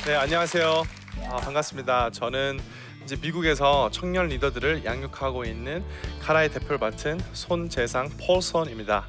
네, 안녕하세요. 반갑습니다. 저는 이제 미국에서 청년 리더들을 양육하고 있는 카라의 대표를 맡은 손재상 폴슨입니다.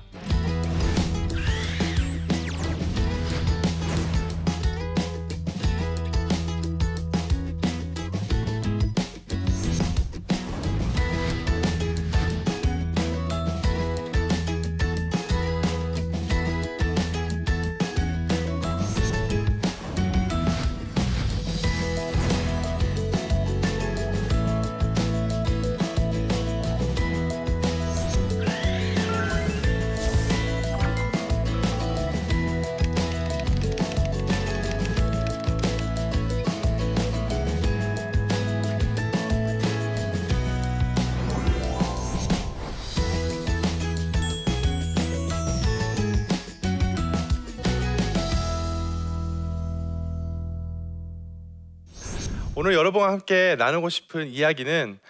오늘 여러분과 함께 나누고 싶은 이야기는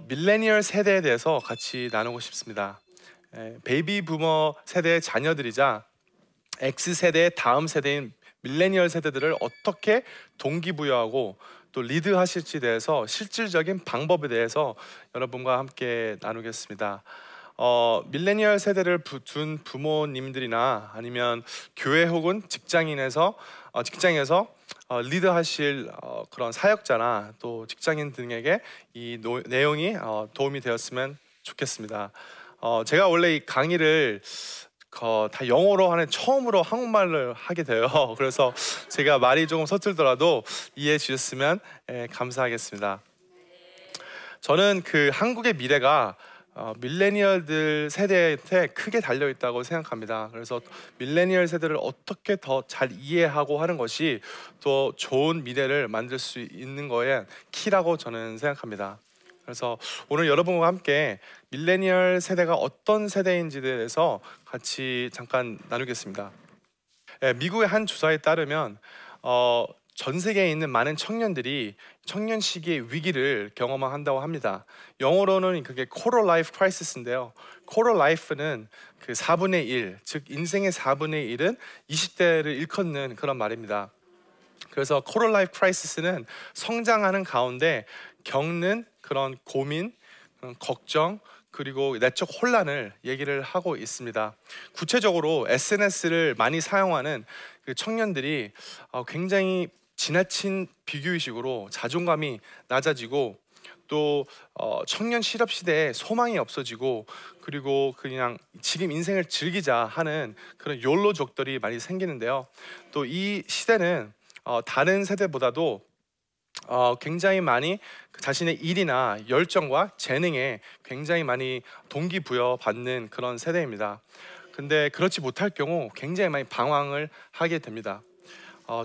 밀레니얼 세대에 대해서 같이 나누고 싶습니다. 베이비 부머 세대의 자녀들이자 X세대의 다음 세대인 밀레니얼 세대들을 어떻게 동기부여하고 또 리드하실지에 대해서 실질적인 방법에 대해서 여러분과 함께 나누겠습니다. 밀레니얼 세대를 둔 부모님들이나 아니면 교회 혹은 직장에서 리드하실 그런 사역자나 또 직장인 등에게 이 내용이 도움이 되었으면 좋겠습니다. 제가 원래 이 강의를 다 영어로 하는 처음으로 한국말을 하게 돼요. 그래서 제가 말이 조금 서툴더라도 이해해 주셨으면 감사하겠습니다. 저는 그 한국의 미래가 밀레니얼들 세대한테 크게 달려 있다고 생각합니다. 그래서 밀레니얼 세대를 어떻게 더 잘 이해하고 하는 것이 더 좋은 미래를 만들 수 있는 거에 키라고 저는 생각합니다. 그래서 오늘 여러분과 함께 밀레니얼 세대가 어떤 세대인지에 대해서 같이 잠깐 나누겠습니다. 미국의 한 조사에 따르면 전 세계에 있는 많은 청년들이 청년 시기의 위기를 경험한다고 합니다. 영어로는 그게 quarter life crisis인데요. quarter life는 그 4분의 1, 즉 인생의 4분의 1은 20대를 일컫는 그런 말입니다. 그래서 quarter life crisis는 성장하는 가운데 겪는 그런 고민, 걱정, 그리고 내적 혼란을 얘기를 하고 있습니다. 구체적으로 SNS를 많이 사용하는 그 청년들이 굉장히 지나친 비교의식으로 자존감이 낮아지고 또 청년 실업 시대에 소망이 없어지고 그리고 그냥 지금 인생을 즐기자 하는 그런 욜로족들이 많이 생기는데요. 또 이 시대는 다른 세대보다도 굉장히 많이 자신의 일이나 열정과 재능에 굉장히 많이 동기부여 받는 그런 세대입니다. 근데 그렇지 못할 경우 굉장히 많이 방황을 하게 됩니다.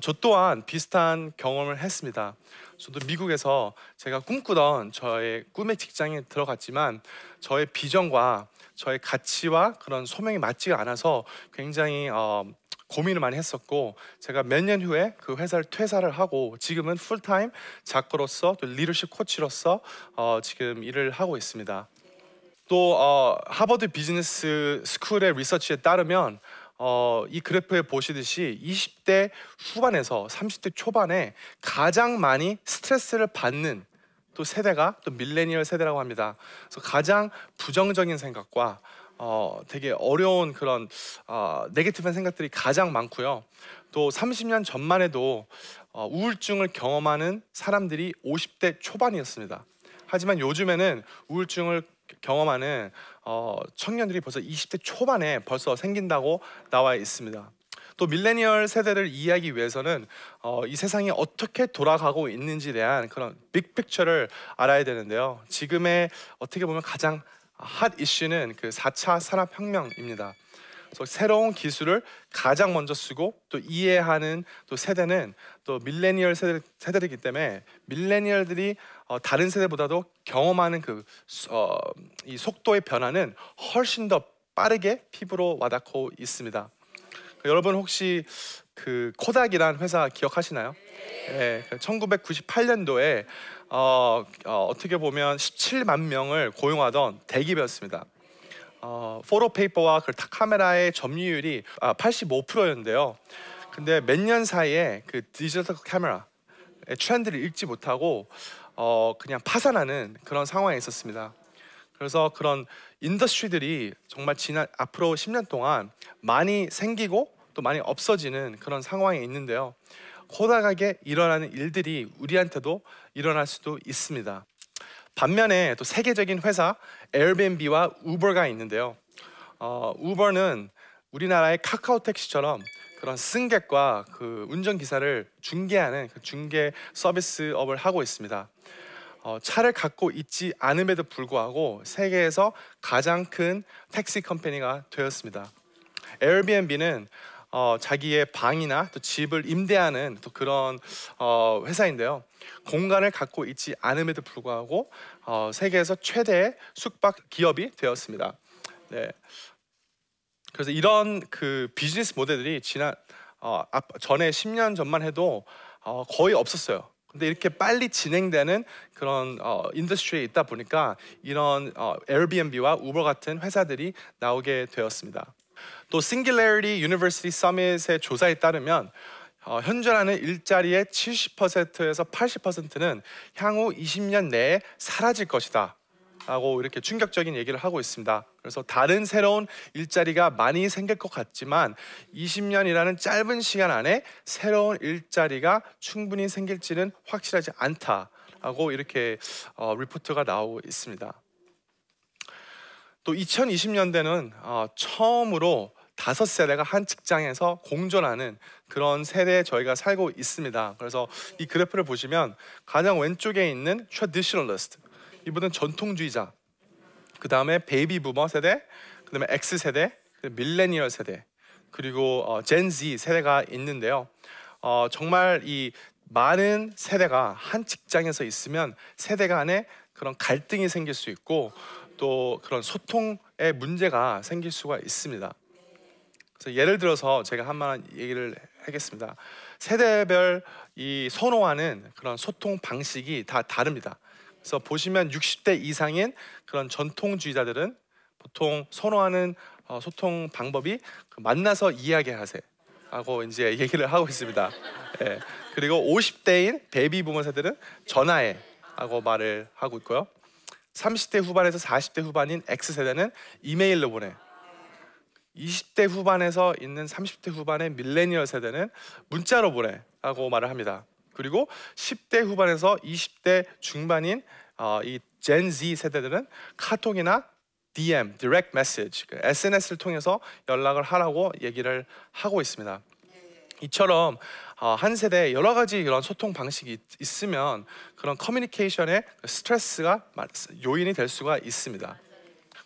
저 또한 비슷한 경험을 했습니다. 저도 미국에서 제가 꿈꾸던 저의 꿈의 직장에 들어갔지만 저의 비전과 저의 가치와 그런 소명이 맞지가 않아서 굉장히 고민을 많이 했었고 제가 몇 년 후에 그 회사를 퇴사를 하고 지금은 풀타임 작가로서 또 리더십 코치로서 지금 일을 하고 있습니다. 또 하버드 비즈니스 스쿨의 리서치에 따르면 이 그래프에 보시듯이 20대 후반에서 30대 초반에 가장 많이 스트레스를 받는 또 세대가 또 밀레니얼 세대라고 합니다. 그래서 가장 부정적인 생각과 되게 어려운 그런 네거티브한 생각들이 가장 많고요. 또 30년 전만 해도 우울증을 경험하는 사람들이 50대 초반이었습니다. 하지만 요즘에는 우울증을 경험하는 청년들이 벌써 20대 초반에 벌써 생긴다고 나와 있습니다. 또 밀레니얼 세대를 이해하기 위해서는 이 세상이 어떻게 돌아가고 있는지에 대한 그런 빅픽처를 알아야 되는데요. 지금의 어떻게 보면 가장 핫 이슈는 그 4차 산업혁명입니다. 그래서 새로운 기술을 가장 먼저 쓰고 또 이해하는 또 세대는 또 밀레니얼 세대이기 때문에 밀레니얼들이 다른 세대보다도 경험하는 이 속도의 변화는 훨씬 더 빠르게 피부로 와닿고 있습니다. 여러분 혹시 그 코닥이란 회사 기억하시나요? 네, 1998년도에 어떻게 보면 17만 명을 고용하던 대기업이었습니다. 포토페이퍼와 그 카메라의 점유율이 85%였는데요. 근데 몇 년 사이에 그 디지털 카메라의 트렌드를 읽지 못하고 그냥 파산하는 그런 상황에 있었습니다. 그래서 그런 인더스트리들이 정말 앞으로 10년 동안 많이 생기고 또 많이 없어지는 그런 상황에 있는데요. 호다하게 일어나는 일들이 우리한테도 일어날 수도 있습니다. 반면에 또 세계적인 회사 에어비앤비와 우버가 있는데요. 우버는 우리나라의 카카오 택시처럼 그런 승객과 그 운전기사를 중개하는 그 중개 서비스업을 하고 있습니다. 차를 갖고 있지 않음에도 불구하고 세계에서 가장 큰 택시 컴퍼니가 되었습니다. 에어비앤비는 자기의 방이나 또 집을 임대하는 또 그런 회사인데요. 공간을 갖고 있지 않음에도 불구하고 세계에서 최대의 숙박 기업이 되었습니다. 네. 그래서 이런 그 비즈니스 모델들이 전에 10년 전만 해도 거의 없었어요. 근데 이렇게 빨리 진행되는 그런 인더스트리에 있다 보니까 이런 에어비앤비와 우버 같은 회사들이 나오게 되었습니다. 또 Singularity University Summit의 조사에 따르면 현존하는 일자리의 70%에서 80%는 향후 20년 내에 사라질 것이다 라고 이렇게 충격적인 얘기를 하고 있습니다. 그래서 다른 새로운 일자리가 많이 생길 것 같지만 20년이라는 짧은 시간 안에 새로운 일자리가 충분히 생길지는 확실하지 않다라고 이렇게 리포트가 나오고 있습니다. 또 2020년대는 처음으로 5세대가 한 직장에서 공존하는 그런 세대에 저희가 살고 있습니다. 그래서 이 그래프를 보시면 가장 왼쪽에 있는 traditionalist, 이분은 전통주의자, 그 다음에 베이비 부머 세대, 그 다음에 X세대, 밀레니얼 세대, 그리고 젠 Z 세대가 있는데요. 정말 이 많은 세대가 한 직장에서 있으면 세대 간에 그런 갈등이 생길 수 있고 또 그런 소통의 문제가 생길 수가 있습니다. 그래서 예를 들어서 제가 한번 얘기를 하겠습니다. 세대별 이 선호하는 그런 소통 방식이 다 다릅니다. 그래서 보시면 60대 이상인 그런 전통주의자들은 보통 선호하는 소통 방법이 만나서 이야기하세요 하고 이제 얘기를 하고 있습니다. 예. 그리고 50대인 베이비 부머 세대는 전화해 하고 말을 하고 있고요. 30대 후반에서 40대 후반인 X세대는 이메일로 보내. 20대 후반에서 있는 30대 후반의 밀레니얼 세대는 문자로 보내 라고 말을 합니다. 그리고 10대 후반에서 20대 중반인 이 젠 Z 세대들은 카톡이나 DM, Direct Message, SNS를 통해서 연락을 하라고 얘기를 하고 있습니다. 이처럼 한 세대에 여러 가지 그런 소통 방식이 있으면 그런 커뮤니케이션의 스트레스가 요인이 될 수가 있습니다.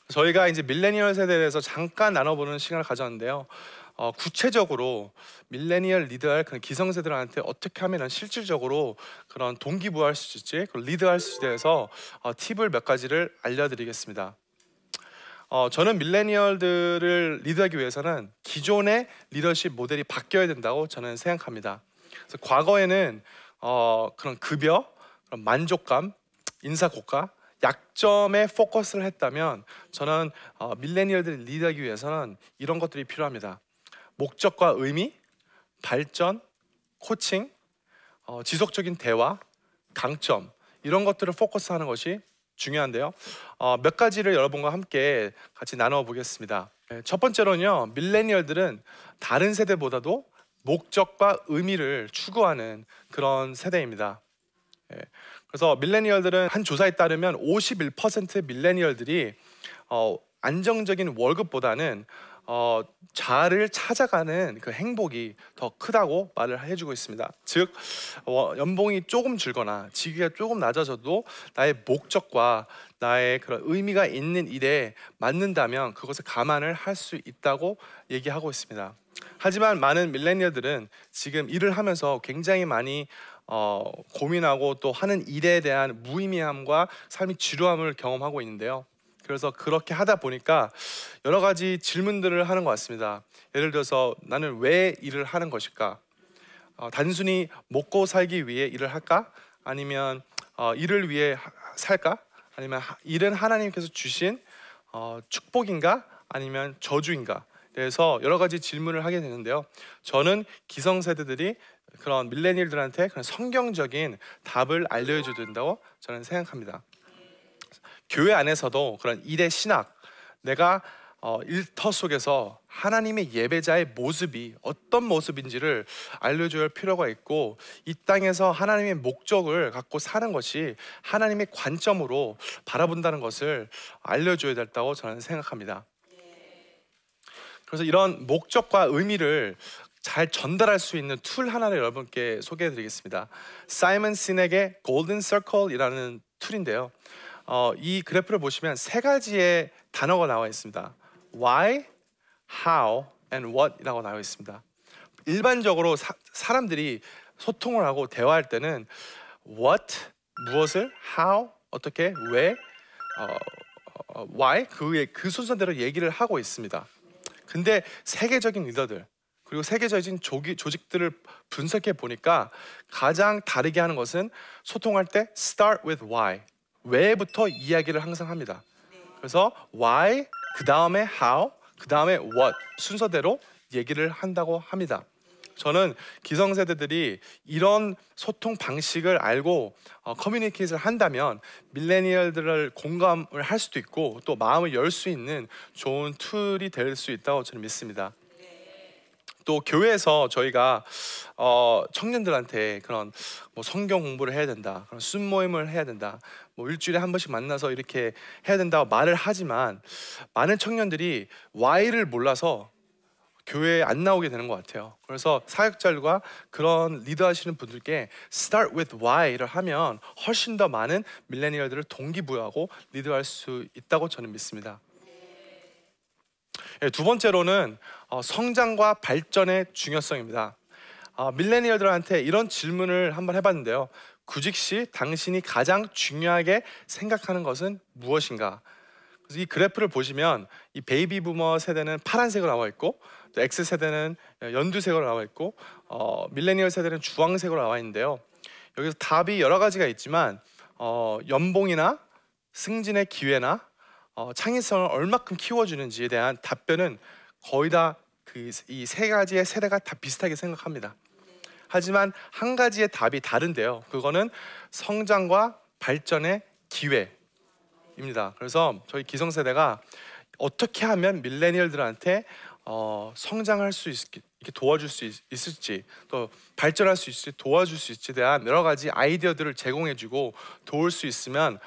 저희가 이제 밀레니얼 세대에 대해서 잠깐 나눠보는 시간을 가졌는데요. 구체적으로 밀레니얼 리드할 그런 기성세대들한테 어떻게 하면 실질적으로 그런 동기부여할 수 있을지, 리드할 수 있을지에 팁을 몇 가지를 알려드리겠습니다. 저는 밀레니얼들을 리드하기 위해서는 기존의 리더십 모델이 바뀌어야 된다고 저는 생각합니다. 그래서 과거에는 그런 급여, 그런 만족감, 인사고가, 약점에 포커스를 했다면 저는 밀레니얼들을 리드하기 위해서는 이런 것들이 필요합니다. 목적과 의미, 발전, 코칭, 지속적인 대화, 강점, 이런 것들을 포커스하는 것이 중요한데요. 몇 가지를 여러분과 함께 같이 나눠 보겠습니다. 첫 번째로는요, 밀레니얼들은 다른 세대보다도 목적과 의미를 추구하는 그런 세대입니다. 그래서 밀레니얼들은 한 조사에 따르면 51% 밀레니얼들이 안정적인 월급보다는 자아를 찾아가는 그 행복이 더 크다고 말을 해주고 있습니다. 즉 연봉이 조금 줄거나 직위가 조금 낮아져도 나의 목적과 나의 그런 의미가 있는 일에 맞는다면 그것을 감안을 할 수 있다고 얘기하고 있습니다. 하지만 많은 밀레니얼들은 지금 일을 하면서 굉장히 많이 고민하고 또 하는 일에 대한 무의미함과 삶의 지루함을 경험하고 있는데요. 그래서 그렇게 하다 보니까 여러 가지 질문들을 하는 것 같습니다. 예를 들어서 나는 왜 일을 하는 것일까? 단순히 먹고 살기 위해 일을 할까? 아니면 일을 위해 살까? 아니면 일은 하나님께서 주신 축복인가? 아니면 저주인가? 대해서 여러 가지 질문을 하게 되는데요. 저는 기성세대들이 그런 밀레니얼들한테 그런 성경적인 답을 알려줘야 된다고 저는 생각합니다. 교회 안에서도 그런 일의 신학, 내가 일터 속에서 하나님의 예배자의 모습이 어떤 모습인지를 알려줘야 할 필요가 있고, 이 땅에서 하나님의 목적을 갖고 사는 것이 하나님의 관점으로 바라본다는 것을 알려줘야 된다고 저는 생각합니다. 그래서 이런 목적과 의미를 잘 전달할 수 있는 툴 하나를 여러분께 소개해 드리겠습니다. 사이먼 시넥의 골든 서클이라는 툴인데요. 이 그래프를 보시면 세 가지의 단어가 나와 있습니다. Why, How, and What이라고 나와 있습니다. 일반적으로 사람들이 소통을 하고 대화할 때는 What, 무엇을, How, 어떻게, 왜, Why, 그 순서대로 얘기를 하고 있습니다. 근데 세계적인 리더들 그리고 세계적인 조직들을 분석해 보니까 가장 다르게 하는 것은 소통할 때 start with why, 왜부터 이야기를 항상 합니다. 그래서 why, 그 다음에 how, 그 다음에 what 순서대로 얘기를 한다고 합니다. 저는 기성세대들이 이런 소통 방식을 알고 커뮤니케이션을 한다면 밀레니얼들을 공감을 할 수도 있고 또 마음을 열 수 있는 좋은 툴이 될 수 있다고 저는 믿습니다. 또 교회에서 저희가 청년들한테 그런 뭐 성경 공부를 해야 된다, 그런 순모임을 해야 된다, 뭐 일주일에 한 번씩 만나서 이렇게 해야 된다고 말을 하지만 많은 청년들이 why를 몰라서 교회에 안 나오게 되는 것 같아요. 그래서 사역자들과 그런 리더하시는 분들께 start with why를 하면 훨씬 더 많은 밀레니얼들을 동기부여하고 리더할 수 있다고 저는 믿습니다. 두 번째로는 성장과 발전의 중요성입니다. 밀레니얼들한테 이런 질문을 한번 해봤는데요. 구직 시 당신이 가장 중요하게 생각하는 것은 무엇인가? 그래서 이 그래프를 보시면 이 베이비 부머 세대는 파란색으로 나와 있고, 또 X 세대는 연두색으로 나와 있고, 밀레니얼 세대는 주황색으로 나와 있는데요. 여기서 답이 여러 가지가 있지만 연봉이나 승진의 기회나 창의성을 얼마큼 키워주는지에 대한 답변은 거의 다 이 세 가지의 세대가 다 비슷하게 생각합니다. 하지만 한 가지의 답이 다른데요. 그거는 성장과 발전의 기회입니다. 그래서 저희 기성세대가 어떻게 하면 밀레니얼들한테 성장할 수 있게 도와줄 수 있을지, 또 발전할 수 있을지 도와줄 수 있을지에 대한 여러 가지 아이디어들을 제공해주고 도울 수 있으면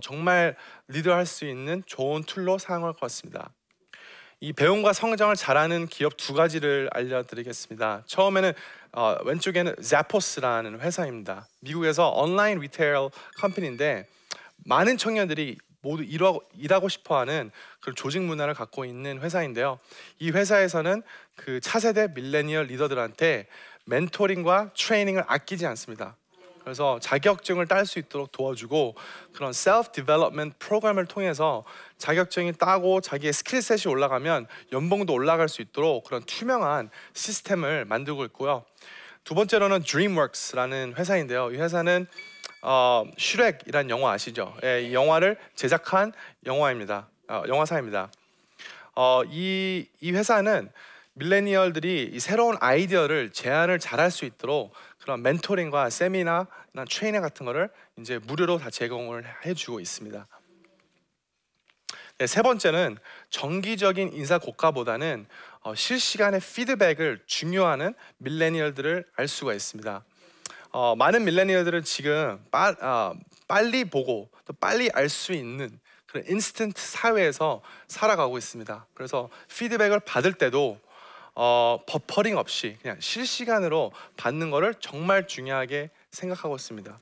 정말 리더할 수 있는 좋은 툴로 사용할 것 같습니다. 이 배움과 성장을 잘하는 기업 두 가지를 알려드리겠습니다. 처음에는 왼쪽에는 자포스라는 회사입니다. 미국에서 온라인 리테일 컴퍼니인데 많은 청년들이 모두 일하고 싶어하는 그런 조직 문화를 갖고 있는 회사인데요. 이 회사에서는 그 차세대 밀레니얼 리더들한테 멘토링과 트레이닝을 아끼지 않습니다. 그래서 자격증을 딸 수 있도록 도와주고 그런 셀프 디벨롭먼트 프로그램을 통해서 자격증이 따고 자기의 스킬셋이 올라가면 연봉도 올라갈 수 있도록 그런 투명한 시스템을 만들고 있고요. 두 번째로는 DreamWorks라는 회사인데요. 이 회사는 슈렉이라는 영화 아시죠? 예, 이 영화를 제작한 영화사입니다. 이 회사는 밀레니얼들이 이 새로운 아이디어를 제안을 잘할 수 있도록 그런 멘토링과 세미나나 트레이닝 같은 거를 이제 무료로 다 제공을 해주고 있습니다. 네, 세 번째는 정기적인 인사 고가보다는 실시간의 피드백을 중요하는 밀레니얼들을 알 수가 있습니다. 많은 밀레니얼들은 지금 빨리 보고 또 빨리 알 수 있는 그런 인스턴트 사회에서 살아가고 있습니다. 그래서 피드백을 받을 때도 버퍼링 없이 그냥 실시간으로 받는 것을 정말 중요하게 생각하고 있습니다.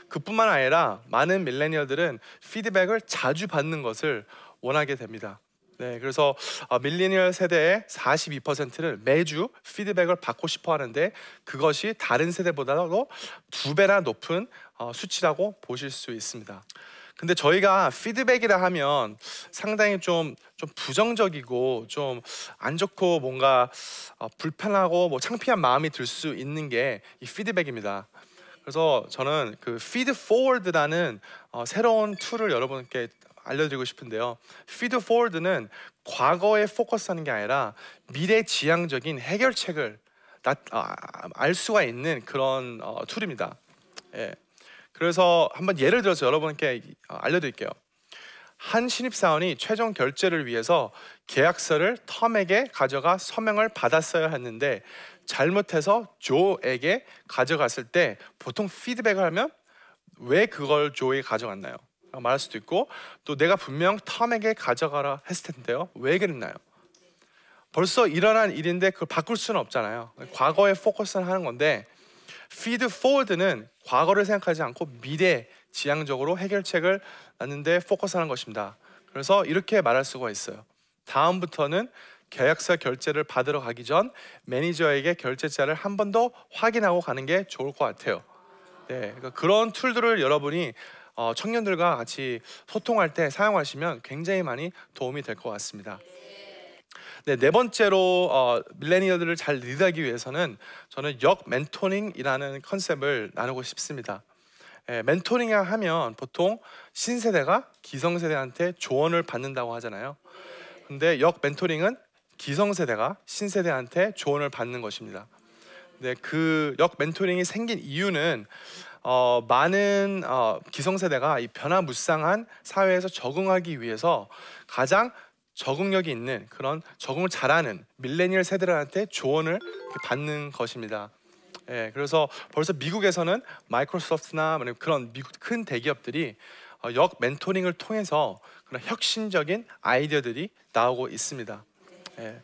그뿐만 아니라 많은 밀레니얼들은 피드백을 자주 받는 것을 원하게 됩니다. 네, 그래서 밀레니얼 세대의 42%는 매주 피드백을 받고 싶어 하는데 그것이 다른 세대보다도 2배나 높은 수치라고 보실 수 있습니다. 근데 저희가 피드백이라 하면 상당히 좀 부정적이고 좀 안 좋고 뭔가 불편하고 뭐 창피한 마음이 들 수 있는 게 이 피드백입니다. 그래서 저는 그 피드 포워드라는 새로운 툴을 여러분께 알려드리고 싶은데요. feed forward는 과거에 포커스하는 게 아니라 미래지향적인 해결책을 알 수가 있는 그런 툴입니다. 예. 그래서 한번 예를 들어서 여러분께 알려드릴게요. 한 신입사원이 최종 결제를 위해서 계약서를 텀에게 가져가 서명을 받았어야 했는데 잘못해서 조에게 가져갔을 때 보통 피드백을 하면 왜 그걸 조에게 가져갔나요? 말할 수도 있고, 또 내가 분명 텀에게 가져가라 했을 텐데요, 왜 그랬나요? 벌써 일어난 일인데 그걸 바꿀 수는 없잖아요. 과거에 포커스를 하는 건데, feed forward는 과거를 생각하지 않고 미래 지향적으로 해결책을 낳는데 포커스하는 것입니다. 그래서 이렇게 말할 수가 있어요. 다음부터는 계약서 결제를 받으러 가기 전 매니저에게 결제자를 한 번 더 확인하고 가는 게 좋을 것 같아요. 네, 그러니까 그런 툴들을 여러분이 청년들과 같이 소통할 때 사용하시면 굉장히 많이 도움이 될 것 같습니다. 네, 네 번째로 밀레니얼들을 잘 리드하기 위해서는 저는 역 멘토링이라는 컨셉을 나누고 싶습니다. 멘토링 하면 보통 신세대가 기성세대한테 조언을 받는다고 하잖아요. 근데 역 멘토링은 기성세대가 신세대한테 조언을 받는 것입니다. 네, 그 역 멘토링이 생긴 이유는 많은 기성세대가 이 변화무쌍한 사회에서 적응하기 위해서 가장 적응력이 있는 그런 적응을 잘하는 밀레니얼 세대들한테 조언을 받는 것입니다. 예, 그래서 벌써 미국에서는 마이크로소프트나 그런 미국 큰 대기업들이 역 멘토링을 통해서 그런 혁신적인 아이디어들이 나오고 있습니다. 예,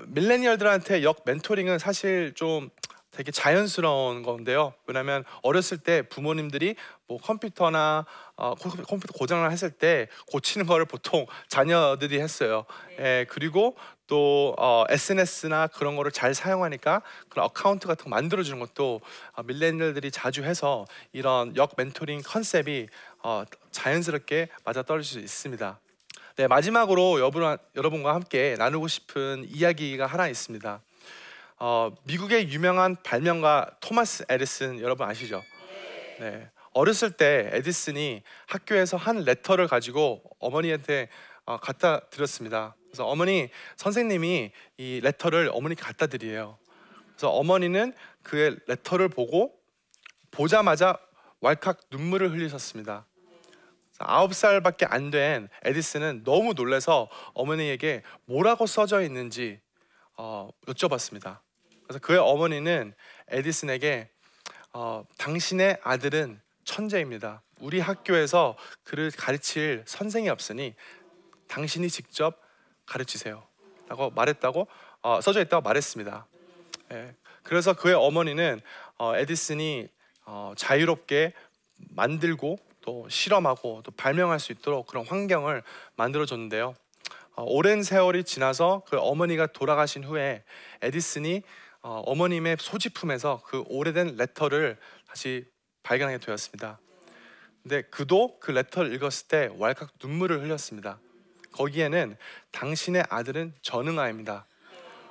밀레니얼들한테 역 멘토링은 사실 좀 되게 자연스러운 건데요. 왜냐하면 어렸을 때 부모님들이 뭐 컴퓨터나 컴퓨터 고장을 했을 때 고치는 거를 보통 자녀들이 했어요. 예, 그리고 또 SNS나 그런 거를 잘 사용하니까 그런 어카운트 같은 거 만들어주는 것도 밀레니얼들이 자주 해서 이런 역 멘토링 컨셉이 자연스럽게 맞아떨어질 수 있습니다. 네, 마지막으로 여러분과 함께 나누고 싶은 이야기가 하나 있습니다. 미국의 유명한 발명가 토마스 에디슨 여러분 아시죠? 네, 어렸을 때 에디슨이 학교에서 한 레터를 가지고 어머니한테 갖다 드렸습니다. 그래서 어머니, 선생님이 이 레터를 어머니께 갖다 드리래요. 그래서 어머니는 그 레터를 보자마자 왈칵 눈물을 흘리셨습니다. 9살밖에 안 된 에디슨은 너무 놀라서 어머니에게 뭐라고 써져 있는지 여쭤봤습니다. 그래서 그의 어머니는 에디슨에게 당신의 아들은 천재입니다. 우리 학교에서 그를 가르칠 선생이 없으니 당신이 직접 가르치세요 라고 말했다고 써져 있다고 말했습니다. 예, 그래서 그의 어머니는 에디슨이 자유롭게 만들고 또 실험하고 또 발명할 수 있도록 그런 환경을 만들어 줬는데요. 오랜 세월이 지나서 그 어머니가 돌아가신 후에 에디슨이 어머님의 소지품에서 그 오래된 레터를 다시 발견하게 되었습니다. 근데 그도 그 레터를 읽었을 때 왈칵 눈물을 흘렸습니다. 거기에는 당신의 아들은 전능아입니다.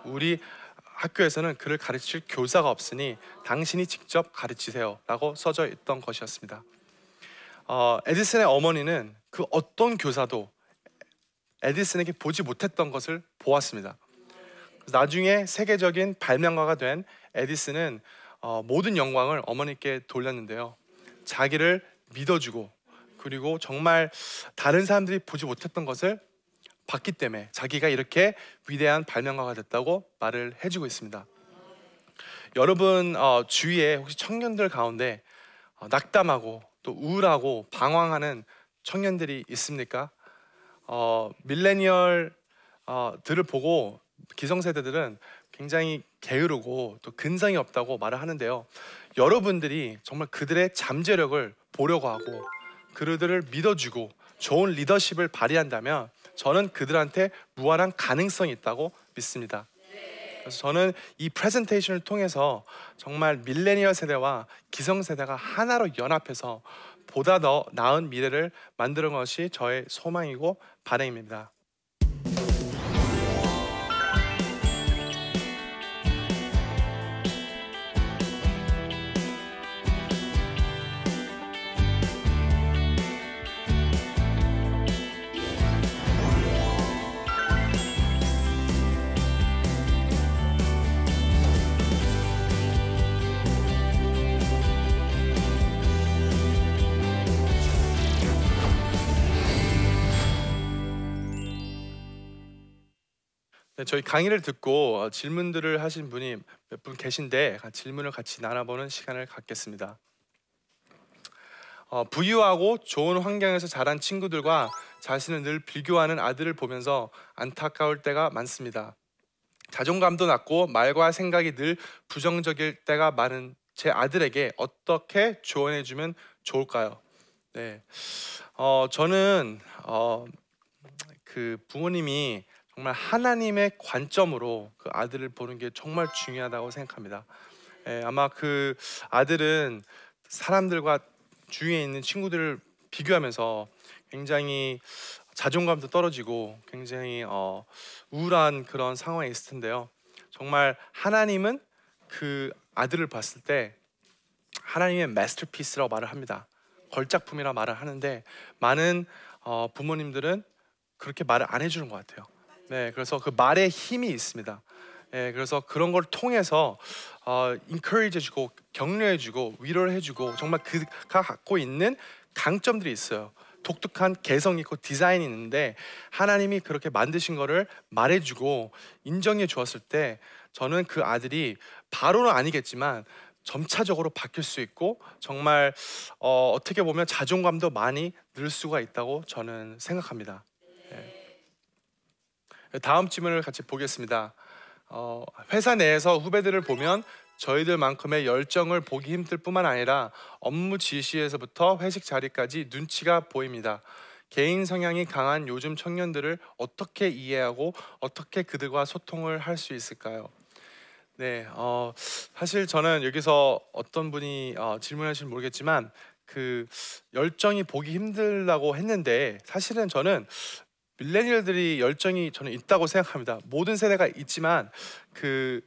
우리 학교에서는 그를 가르칠 교사가 없으니 당신이 직접 가르치세요 라고 써져 있던 것이었습니다. 에디슨의 어머니는 그 어떤 교사도 에디슨에게 보지 못했던 것을 보았습니다. 나중에 세계적인 발명가가 된 에디슨은 모든 영광을 어머니께 돌렸는데요. 자기를 믿어주고 그리고 정말 다른 사람들이 보지 못했던 것을 봤기 때문에 자기가 이렇게 위대한 발명가가 됐다고 말을 해주고 있습니다. 여러분 주위에 혹시 청년들 가운데 낙담하고 또 우울하고 방황하는 청년들이 있습니까? 밀레니얼들을 보고 기성세대들은 굉장히 게으르고 또 근성이 없다고 말을 하는데요. 여러분들이 정말 그들의 잠재력을 보려고 하고 그들을 믿어주고 좋은 리더십을 발휘한다면 저는 그들한테 무한한 가능성이 있다고 믿습니다. 그래서 저는 이 프레젠테이션을 통해서 정말 밀레니얼 세대와 기성세대가 하나로 연합해서 보다 더 나은 미래를 만드는 것이 저의 소망이고 바람입니다. 네, 저희 강의를 듣고 질문들을 하신 분이 몇 분 계신데 질문을 같이 나눠보는 시간을 갖겠습니다. 부유하고 좋은 환경에서 자란 친구들과 자신을 늘 비교하는 아들을 보면서 안타까울 때가 많습니다. 자존감도 낮고 말과 생각이 늘 부정적일 때가 많은 제 아들에게 어떻게 조언해주면 좋을까요? 네, 저는 그 부모님이 정말 하나님의 관점으로 그 아들을 보는 게 정말 중요하다고 생각합니다. 아마 그 아들은 사람들과 주위에 있는 친구들을 비교하면서 굉장히 자존감도 떨어지고 굉장히 우울한 그런 상황에 있을 텐데요. 정말 하나님은 그 아들을 봤을 때 하나님의 마스터피스라고 말을 합니다. 걸작품이라 말을 하는데 많은 부모님들은 그렇게 말을 안 해주는 것 같아요. 네, 그래서 그 말에 힘이 있습니다. 네, 그래서 그런 걸 통해서 encourage해주고 격려해주고 위로를 해주고 정말 그가 갖고 있는 강점들이 있어요. 독특한 개성이 있고 디자인이 있는데 하나님이 그렇게 만드신 거를 말해주고 인정해 주었을 때 저는 그 아들이 바로는 아니겠지만 점차적으로 바뀔 수 있고 정말 어떻게 보면 자존감도 많이 늘 수가 있다고 저는 생각합니다. 네. 다음 질문을 같이 보겠습니다. 회사 내에서 후배들을 보면 저희들만큼의 열정을 보기 힘들 뿐만 아니라 업무 지시에서부터 회식 자리까지 눈치가 보입니다. 개인 성향이 강한 요즘 청년들을 어떻게 이해하고 어떻게 그들과 소통을 할 수 있을까요? 네, 사실 저는 여기서 어떤 분이 질문하실지 모르겠지만 그 열정이 보기 힘들다고 했는데 사실은 저는 밀레니얼들이 열정이 저는 있다고 생각합니다. 모든 세대가 있지만 그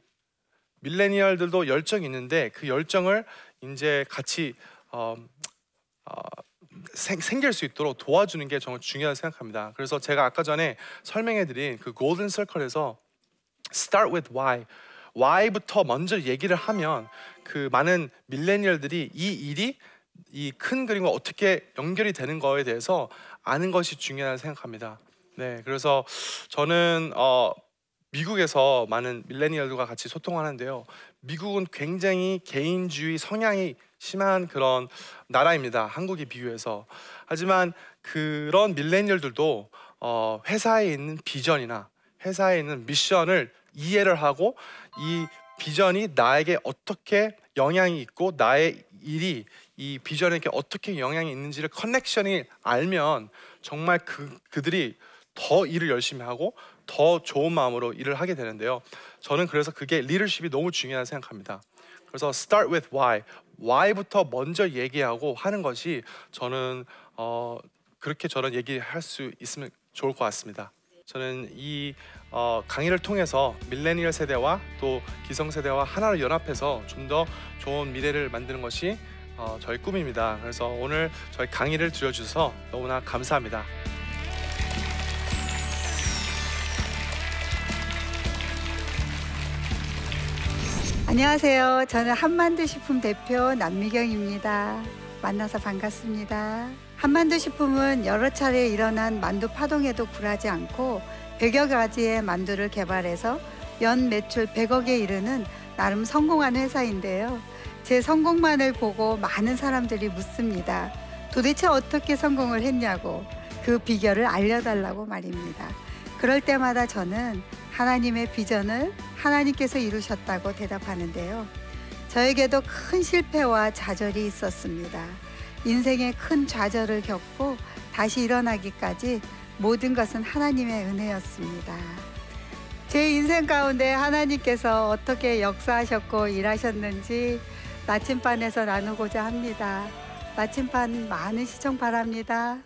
밀레니얼들도 열정이 있는데 그 열정을 이제 같이 생길 수 있도록 도와주는 게 정말 중요하다고 생각합니다. 그래서 제가 아까 전에 설명해드린 그 골든 서클에서 start with why, why부터 먼저 얘기를 하면 그 많은 밀레니얼들이 이 일이 이 큰 그림과 어떻게 연결이 되는 거에 대해서 아는 것이 중요하다고 생각합니다. 네, 그래서 저는 미국에서 많은 밀레니얼들과 같이 소통하는데요. 미국은 굉장히 개인주의 성향이 심한 그런 나라입니다. 한국에 비교해서. 하지만 그런 밀레니얼들도 회사에 있는 비전이나 회사에 있는 미션을 이해를 하고 이 비전이 나에게 어떻게 영향이 있고 나의 일이 이 비전에게 어떻게 영향이 있는지를 커넥션이 알면 정말 그들이 더 일을 열심히 하고 더 좋은 마음으로 일을 하게 되는데요. 저는 그래서 그게 리더십이 너무 중요하다고 생각합니다. 그래서 start with why, why부터 먼저 얘기하고 하는 것이 저는 그렇게 저는 얘기할 수 있으면 좋을 것 같습니다. 저는 이 강의를 통해서 밀레니얼 세대와 또 기성세대와 하나로 연합해서 좀 더 좋은 미래를 만드는 것이 저희 꿈입니다. 그래서 오늘 저희 강의를 들어주셔서 너무나 감사합니다. 안녕하세요. 저는 한만두 식품 대표 남미경입니다. 만나서 반갑습니다. 한만두 식품은 여러 차례 일어난 만두 파동에도 굴하지 않고 100여 가지의 만두를 개발해서 연 매출 100억에 이르는 나름 성공한 회사인데요. 제 성공만을 보고 많은 사람들이 묻습니다. 도대체 어떻게 성공을 했냐고, 그 비결을 알려달라고 말입니다. 그럴 때마다 저는 하나님의 비전을 하나님께서 이루셨다고 대답하는데요. 저에게도 큰 실패와 좌절이 있었습니다. 인생의 큰 좌절을 겪고 다시 일어나기까지 모든 것은 하나님의 은혜였습니다. 제 인생 가운데 하나님께서 어떻게 역사하셨고 일하셨는지 나침반에서 나누고자 합니다. 나침반 많은 시청 바랍니다.